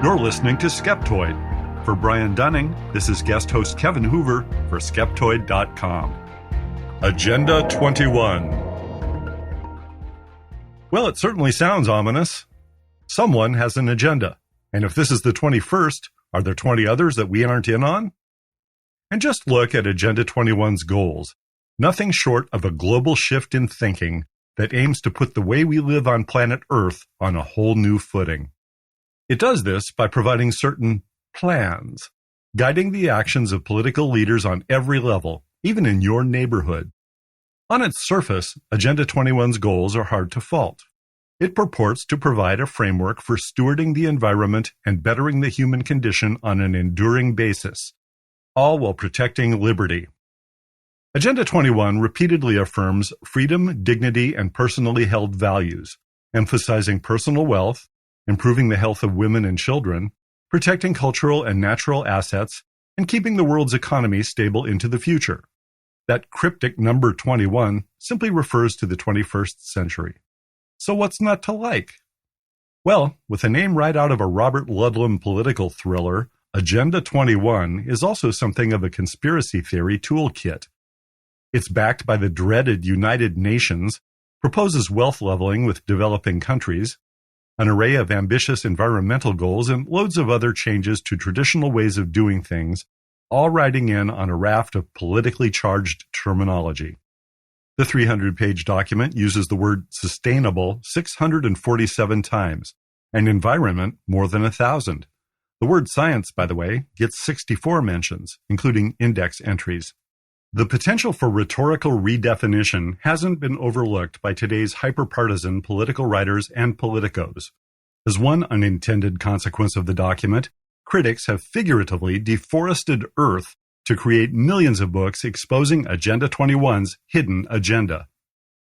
You're listening to Skeptoid. For Brian Dunning, this is guest host Kevin Hoover for Skeptoid.com. Agenda 21. Well, it certainly sounds ominous. Someone has an agenda. And if this is the 21st, are there 20 others that we aren't in on? And just look at Agenda 21's goals. Nothing short of a global shift in thinking that aims to put the way we live on planet Earth on a whole new footing. It does this by providing certain plans, guiding the actions of political leaders on every level, even in your neighborhood. On its surface, Agenda 21's goals are hard to fault. It purports to provide a framework for stewarding the environment and bettering the human condition on an enduring basis, all while protecting liberty. Agenda 21 repeatedly affirms freedom, dignity, and personally held values, emphasizing personal wealth, improving the health of women and children, protecting cultural and natural assets, and keeping the world's economy stable into the future. That cryptic number 21 simply refers to the 21st century. So what's not to like? Well, with a name right out of a Robert Ludlum political thriller, Agenda 21 is also something of a conspiracy theory toolkit. It's backed by the dreaded United Nations, proposes wealth leveling with developing countries, an array of ambitious environmental goals, and loads of other changes to traditional ways of doing things, all riding in on a raft of politically charged terminology. The 300-page document uses the word sustainable 647 times, and environment more than 1,000. The word science, by the way, gets 64 mentions, including index entries. The potential for rhetorical redefinition hasn't been overlooked by today's hyper-partisan political writers and politicos. As one unintended consequence of the document, critics have figuratively deforested Earth to create millions of books exposing Agenda 21's hidden agenda.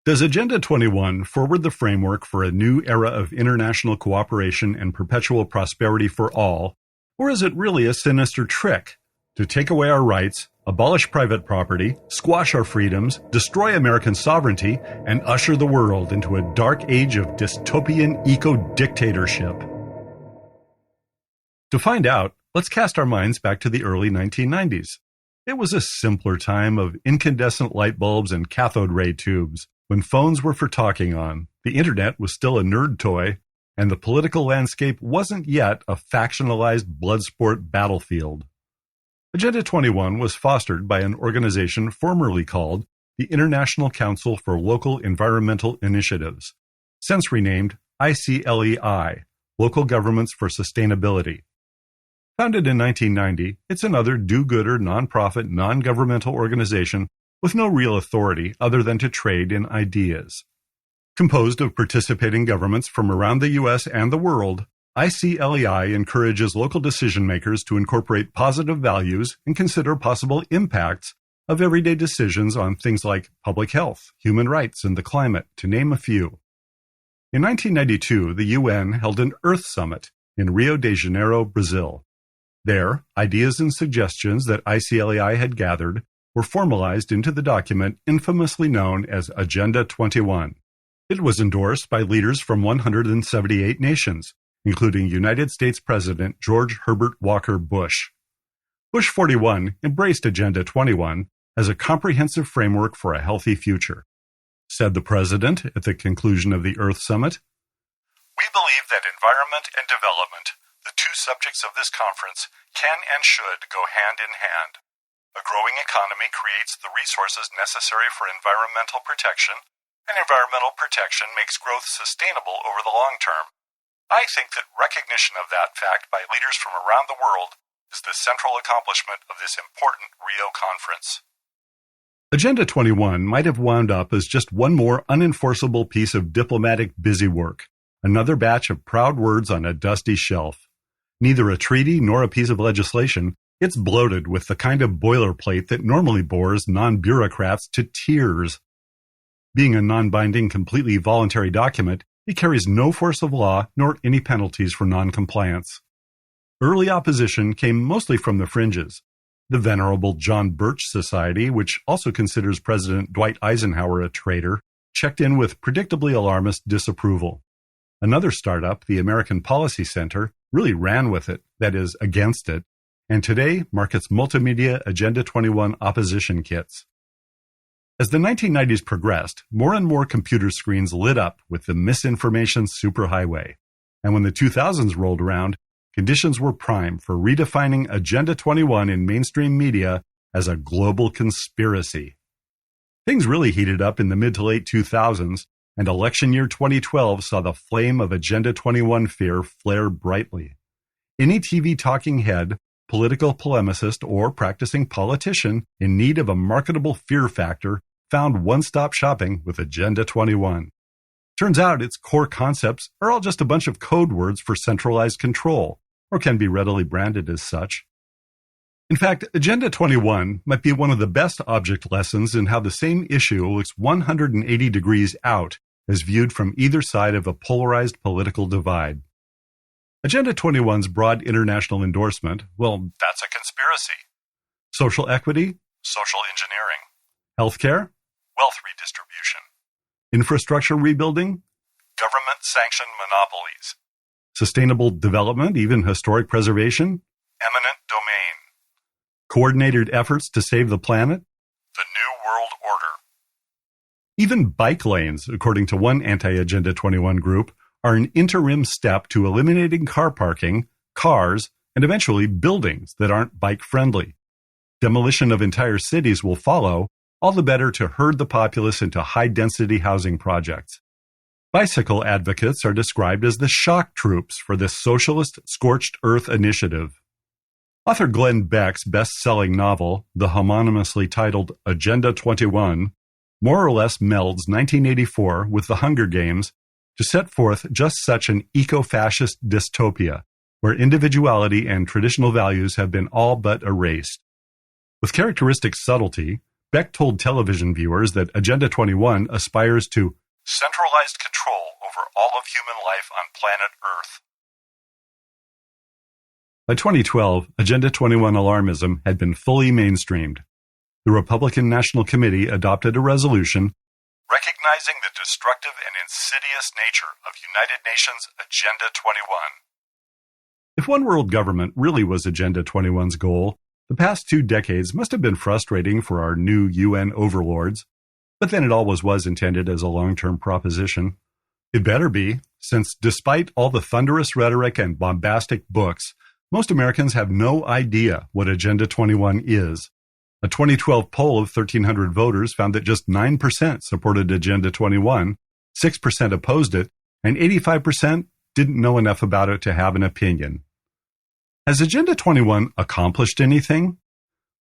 Does Agenda 21 forward the framework for a new era of international cooperation and perpetual prosperity for all, or is it really a sinister trick to take away our rights, abolish private property, squash our freedoms, destroy American sovereignty, and usher the world into a dark age of dystopian eco-dictatorship? To find out, let's cast our minds back to the early 1990s. It was a simpler time of incandescent light bulbs and cathode ray tubes, when phones were for talking on, the internet was still a nerd toy, and the political landscape wasn't yet a factionalized bloodsport battlefield. Agenda 21 was fostered by an organization formerly called the International Council for Local Environmental Initiatives, since renamed ICLEI, Local Governments for Sustainability. Founded in 1990, it's another do-gooder, nonprofit, non-governmental organization with no real authority other than to trade in ideas. Composed of participating governments from around the U.S. and the world, ICLEI encourages local decision-makers to incorporate positive values and consider possible impacts of everyday decisions on things like public health, human rights, and the climate, to name a few. In 1992, the UN held an Earth Summit in Rio de Janeiro, Brazil. There, ideas and suggestions that ICLEI had gathered were formalized into the document infamously known as Agenda 21. It was endorsed by leaders from 178 nations, including United States President George Herbert Walker Bush. Bush 41 embraced Agenda 21 as a comprehensive framework for a healthy future. Said the president at the conclusion of the Earth Summit, "We believe that environment and development, the two subjects of this conference, can and should go hand in hand. A growing economy creates the resources necessary for environmental protection, and environmental protection makes growth sustainable over the long term. I think that recognition of that fact by leaders from around the world is the central accomplishment of this important Rio conference." Agenda 21 might have wound up as just one more unenforceable piece of diplomatic busywork, another batch of proud words on a dusty shelf. Neither a treaty nor a piece of legislation, it's bloated with the kind of boilerplate that normally bores non-bureaucrats to tears. Being a non-binding, completely voluntary document, it carries no force of law nor any penalties for non-compliance. Early opposition came mostly from the fringes. The venerable John Birch Society, which also considers President Dwight Eisenhower a traitor, checked in with predictably alarmist disapproval. Another startup, the American Policy Center, really ran with it, that is, against it, and today markets multimedia Agenda 21 opposition kits. As the 1990s progressed, more and more computer screens lit up with the misinformation superhighway. And when the 2000s rolled around, conditions were prime for redefining Agenda 21 in mainstream media as a global conspiracy. Things really heated up in the mid to late 2000s, and election year 2012 saw the flame of Agenda 21 fear flare brightly. Any TV talking head, political polemicist, or practicing politician in need of a marketable fear factor found one-stop shopping with Agenda 21. Turns out its core concepts are all just a bunch of code words for centralized control, or can be readily branded as such. In fact, Agenda 21 might be one of the best object lessons in how the same issue looks 180 degrees out as viewed from either side of a polarized political divide. Agenda 21's broad international endorsement, well, that's a conspiracy. Social equity, social engineering. Healthcare, wealth redistribution. Infrastructure rebuilding, government-sanctioned monopolies. Sustainable development, even historic preservation, eminent domain. Coordinated efforts to save the planet, the New World Order. Even bike lanes, according to one anti-Agenda 21 group, are an interim step to eliminating car parking, cars, and eventually buildings that aren't bike-friendly. Demolition of entire cities will follow, all the better to herd the populace into high-density housing projects. Bicycle advocates are described as the shock troops for this socialist scorched earth initiative. Author Glenn Beck's best-selling novel, the homonymously titled Agenda 21, more or less melds 1984 with the Hunger Games to set forth just such an eco-fascist dystopia, where individuality and traditional values have been all but erased. With characteristic subtlety, Beck told television viewers that Agenda 21 aspires to centralized control over all of human life on planet Earth. By 2012, Agenda 21 alarmism had been fully mainstreamed. The Republican National Committee adopted a resolution recognizing the destructive and insidious nature of United Nations Agenda 21. If one world government really was Agenda 21's goal, the past 2 decades must have been frustrating for our new UN overlords, but then it always was intended as a long-term proposition. It better be, since despite all the thunderous rhetoric and bombastic books, most Americans have no idea what Agenda 21 is. A 2012 poll of 1,300 voters found that just 9% supported Agenda 21, 6% opposed it, and 85% didn't know enough about it to have an opinion. Has Agenda 21 accomplished anything?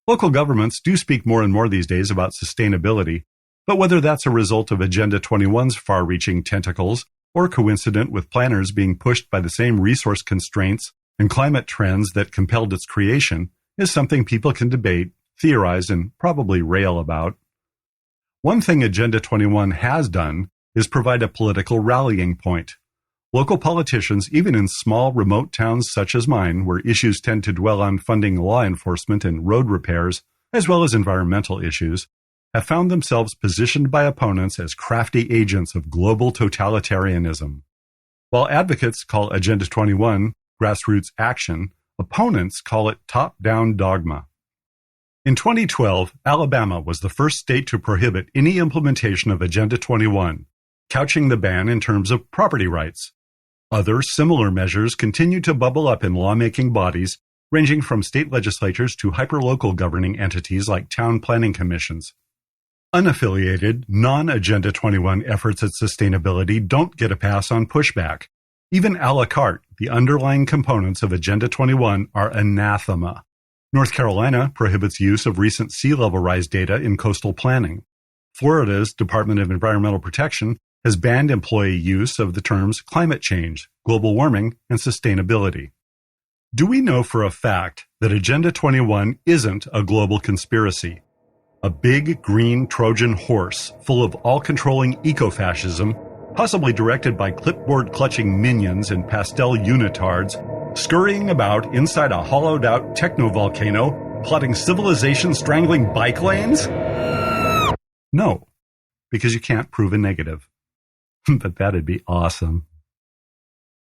Local governments do speak more and more these days about sustainability, but whether that's a result of Agenda 21's far-reaching tentacles or coincident with planners being pushed by the same resource constraints and climate trends that compelled its creation is something people can debate, theorize, and probably rail about. One thing Agenda 21 has done is provide a political rallying point. Local politicians, even in small, remote towns such as mine, where issues tend to dwell on funding law enforcement and road repairs, as well as environmental issues, have found themselves positioned by opponents as crafty agents of global totalitarianism. While advocates call Agenda 21 grassroots action, opponents call it top-down dogma. In 2012, Alabama was the first state to prohibit any implementation of Agenda 21, couching the ban in terms of property rights. Other similar measures continue to bubble up in lawmaking bodies, ranging from state legislatures to hyperlocal governing entities like town planning commissions. Unaffiliated, non-Agenda 21 efforts at sustainability don't get a pass on pushback. Even a la carte, the underlying components of Agenda 21 are anathema. North Carolina prohibits use of recent sea level rise data in coastal planning. Florida's Department of Environmental Protection has banned employee use of the terms climate change, global warming, and sustainability. Do we know for a fact that Agenda 21 isn't a global conspiracy? A big green Trojan horse full of all-controlling eco-fascism, possibly directed by clipboard-clutching minions and pastel unitards, scurrying about inside a hollowed-out techno-volcano, plotting civilization-strangling bike lanes? No, because you can't prove a negative. But that'd be awesome.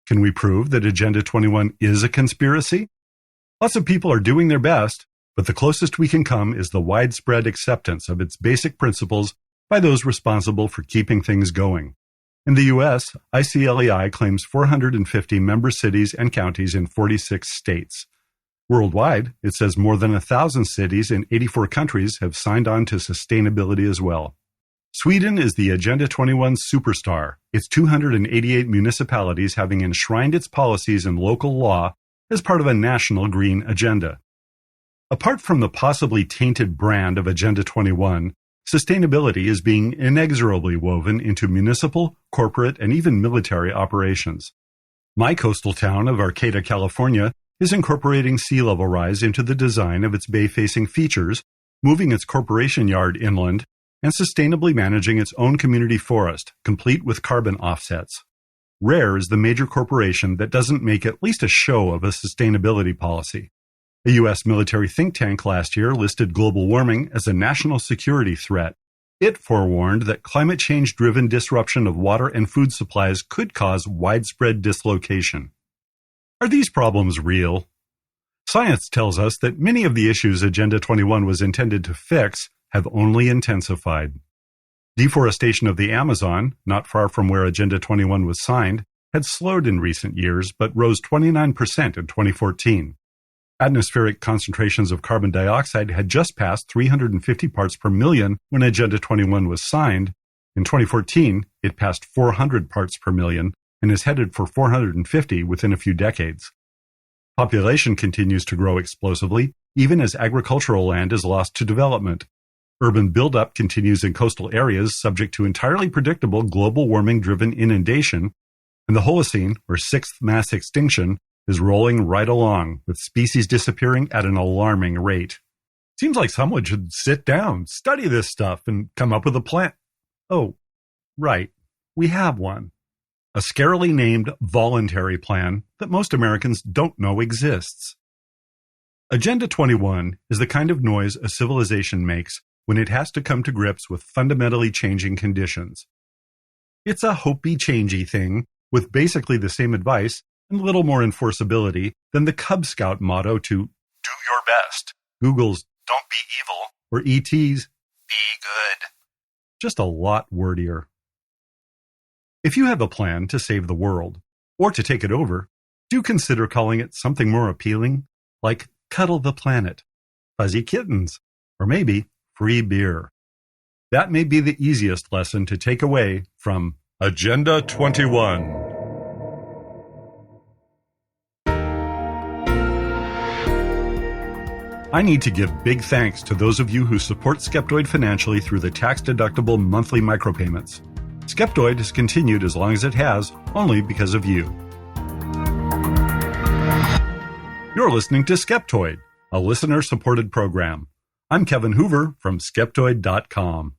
Can we prove that Agenda 21 is a conspiracy? Lots of people are doing their best, but the closest we can come is the widespread acceptance of its basic principles by those responsible for keeping things going. In the U.S., ICLEI claims 450 member cities and counties in 46 states. Worldwide, it says more than 1,000 cities in 84 countries have signed on to sustainability as well. Sweden is the Agenda 21 superstar, its 288 municipalities having enshrined its policies in local law as part of a national green agenda. Apart from the possibly tainted brand of Agenda 21, sustainability is being inexorably woven into municipal, corporate, and even military operations. My coastal town of Arcata, California, is incorporating sea level rise into the design of its bay-facing features, moving its corporation yard inland, and sustainably managing its own community forest, complete with carbon offsets. Rare is the major corporation that doesn't make at least a show of a sustainability policy. A U.S. military think tank last year listed global warming as a national security threat. It forewarned that climate change-driven disruption of water and food supplies could cause widespread dislocation. Are these problems real? Science tells us that many of the issues Agenda 21 was intended to fix have only intensified. Deforestation of the Amazon, not far from where Agenda 21 was signed, had slowed in recent years but rose 29% in 2014. Atmospheric concentrations of carbon dioxide had just passed 350 parts per million when Agenda 21 was signed. In 2014, it passed 400 parts per million and is headed for 450 within a few decades. Population continues to grow explosively, even as agricultural land is lost to development. Urban buildup continues in coastal areas subject to entirely predictable global warming-driven inundation, and the Holocene, or sixth mass extinction, is rolling right along, with species disappearing at an alarming rate. Seems like someone should sit down, study this stuff, and come up with a plan. Oh, right, we have one. A scarily named voluntary plan that most Americans don't know exists. Agenda 21 is the kind of noise a civilization makes when it has to come to grips with fundamentally changing conditions. It's a hopey-changey thing with basically the same advice and a little more enforceability than the Cub Scout motto to do your best, Google's don't be evil, or ET's be good. Just a lot wordier. If you have a plan to save the world, or to take it over, do consider calling it something more appealing, like Cuddle the Planet, Fuzzy Kittens, or maybe Free Beer. That may be the easiest lesson to take away from Agenda 21. I need to give big thanks to those of you who support Skeptoid financially through the tax-deductible monthly micropayments. Skeptoid has continued as long as it has, only because of you. You're listening to Skeptoid, a listener-supported program. I'm Kevin Hoover from Skeptoid.com.